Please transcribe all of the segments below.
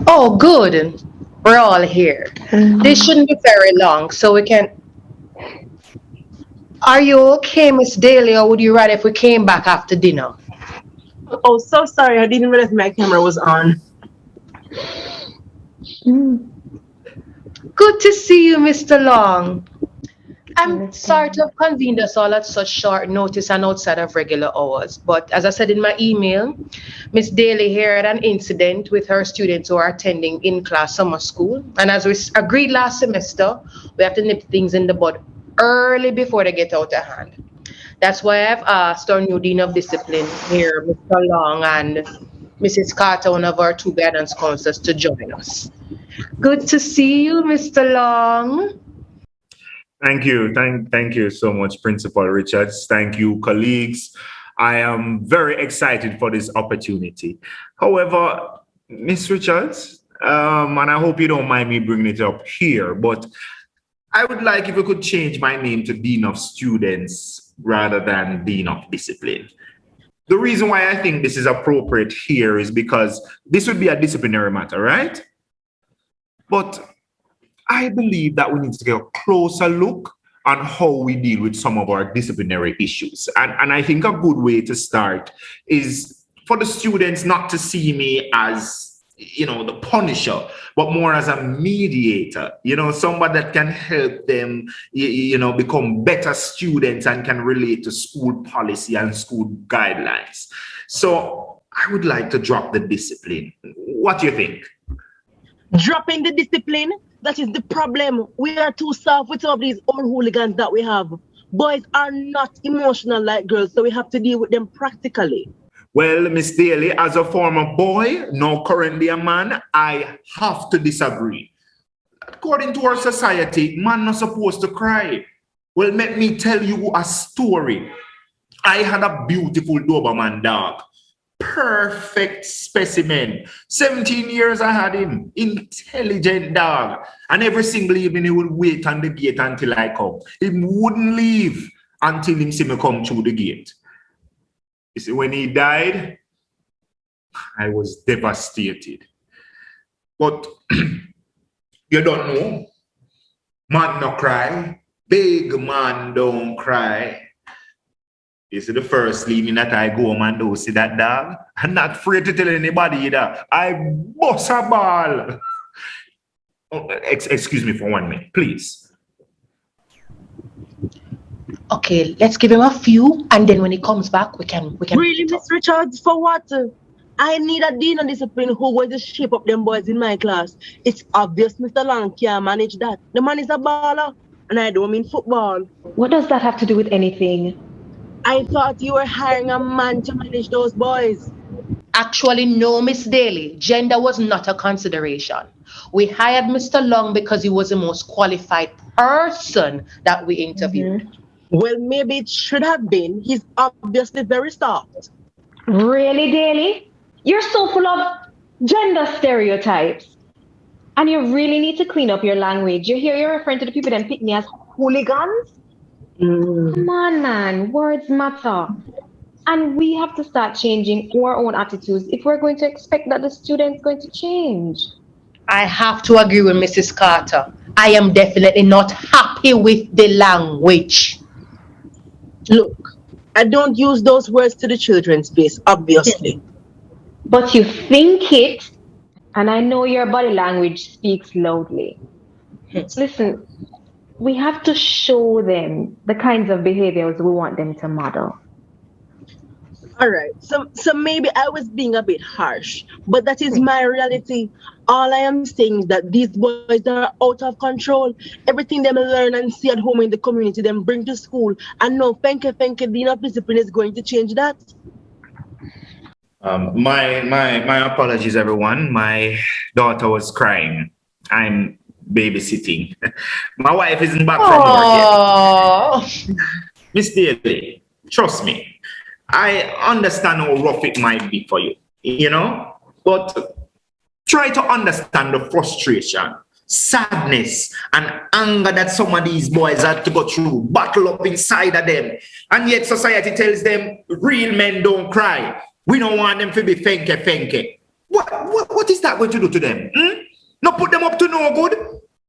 Oh, good. We're all here. This shouldn't be very long, so we can. Are you okay, Miss Daly, or would you rather if we came back after dinner? Oh, so sorry. I didn't realize my camera was on. Good to see you, Mr. Long. I'm sorry to have convened us all at such short notice and outside of regular hours, but as I said in my email, Miss Daly here had an incident with her students who are attending in-class summer school, and as we agreed last semester, we have to nip things in the bud early before they get out of hand. That's why I've asked our new Dean of Discipline here, Mr. Long, and Mrs. Carter, one of our two guidance counselors, to join us. Good to see you, Mr. Long. Thank you. Thank you so much, Principal Richards. Thank you, colleagues. I am very excited for this opportunity. However, Miss Richards, and I hope you don't mind me bringing it up here, but I would like if you could change my name to Dean of Students rather than Dean of Discipline. The reason why I think this is appropriate here is because this would be a disciplinary matter, right? But I believe that we need to get a closer look on how we deal with some of our disciplinary issues. And I think a good way to start is for the students not to see me as, the punisher, but more as a mediator, somebody that can help them, become better students and can relate to school policy and school guidelines. So I would like to drop the discipline. What do you think? Dropping the discipline, that is the problem. We are too soft with some of these old hooligans that we have. Boys are not emotional like girls, so we have to deal with them practically. Well, Miss Daly, as a former boy, now currently a man, I have to disagree. According to our society, man not supposed to cry. Well, let me tell you a story. I had a beautiful Doberman dog. Perfect specimen. 17 years I had him. Intelligent dog. And every single evening he would wait on the gate until I come. He wouldn't leave until him see me come through the gate. You see, when he died, I was devastated. But you don't know. Man no cry. Big man don't cry. You see, the first evening that I go home and do see that dog, I'm not afraid to tell anybody either. I bust a ball. Oh, excuse me for 1 minute, please. Okay, let's give him a few, and then when he comes back, we can. Really, Miss Richards, for what? I need a dean of discipline who going to shape up them boys in my class. It's obvious Mr. Long can't manage that. The man is a baller, and I don't mean football. What does that have to do with anything? I thought you were hiring a man to manage those boys. Actually, no, Miss Daly. Gender was not a consideration. We hired Mr. Long because he was the most qualified person that we interviewed. Well, maybe it should have been. He's obviously very soft. Really, Daly? You're so full of gender stereotypes. And you really need to clean up your language. You hear you're referring to the people that pick me as hooligans? Come on, man. Words matter. And we have to start changing our own attitudes if we're going to expect that the student's going to change. I have to agree with Mrs. Carter. I am definitely not happy with the language. Look, I don't use those words to the children's face, obviously. But you think it, and I know your body language speaks loudly. Listen, we have to show them the kinds of behaviors we want them to model. All right, so maybe I was being a bit harsh, but that is my reality. All I am saying is that these boys are out of control. Everything they learn and see at home in the community, them bring to school. And no, Fenke, Dean of Discipline is going to change that. My apologies, everyone. My daughter was crying. I'm babysitting. My wife isn't back from work yet. Miss Daly, trust me. I understand how rough it might be for you, but try to understand the frustration, sadness, and anger that some of these boys had to go through, battle up inside of them. And yet society tells them real men don't cry. We don't want them to be fenke. What is that going to do to them? Not put them up to no good?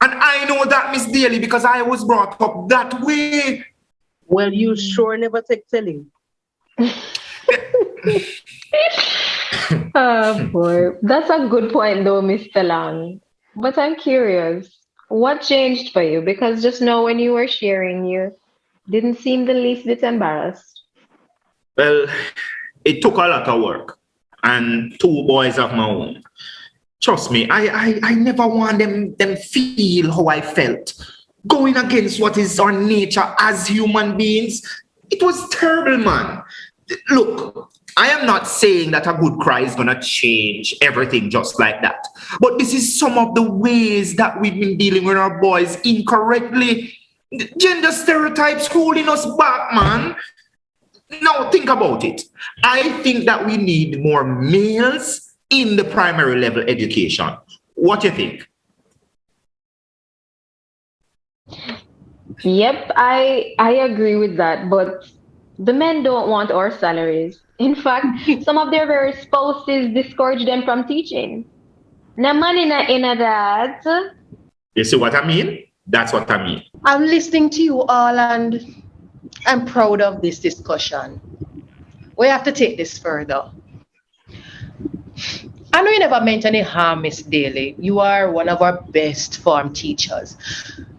And I know that, Miss Daly, because I was brought up that way. Well, you sure never take telling. Oh boy. That's a good point though, Mr. Lang. But I'm curious, what changed for you? Because just now when you were sharing, you didn't seem the least bit embarrassed. Well, it took a lot of work and two boys of my own. Trust me, I never want them feel how I felt. Going against what is our nature as human beings. It was terrible, man. Look, I am not saying that a good cry is going to change everything just like that. But this is some of the ways that we've been dealing with our boys incorrectly. Gender stereotypes holding us back, man. Now, think about it. I think that we need more males in the primary level education. What do you think? Yep, I agree with that, but the men don't want our salaries. In fact, some of their very spouses discourage them from teaching. Na money na ina that. You see what I mean? That's what I mean. I'm listening to you all and I'm proud of this discussion. We have to take this further. I know you never meant any harm, Miss Daly. You are one of our best form teachers.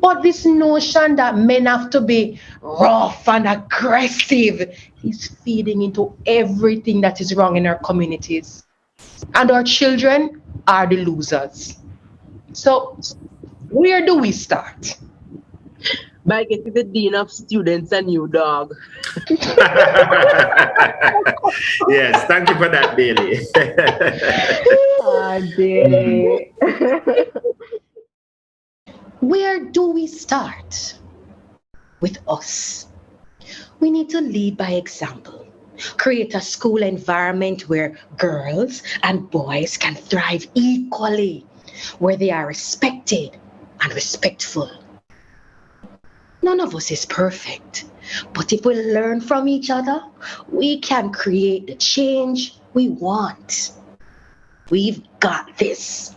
But this notion that men have to be rough and aggressive is feeding into everything that is wrong in our communities. And our children are the losers. So, where do we start? By getting the dean of students a new dog. Yes, thank you for that, Daly. Ah, dear. Where do we start? With us. We need to lead by example. Create a school environment where girls and boys can thrive equally, where they are respected and respectful. None of us is perfect, but if we learn from each other, we can create the change we want. We've got this.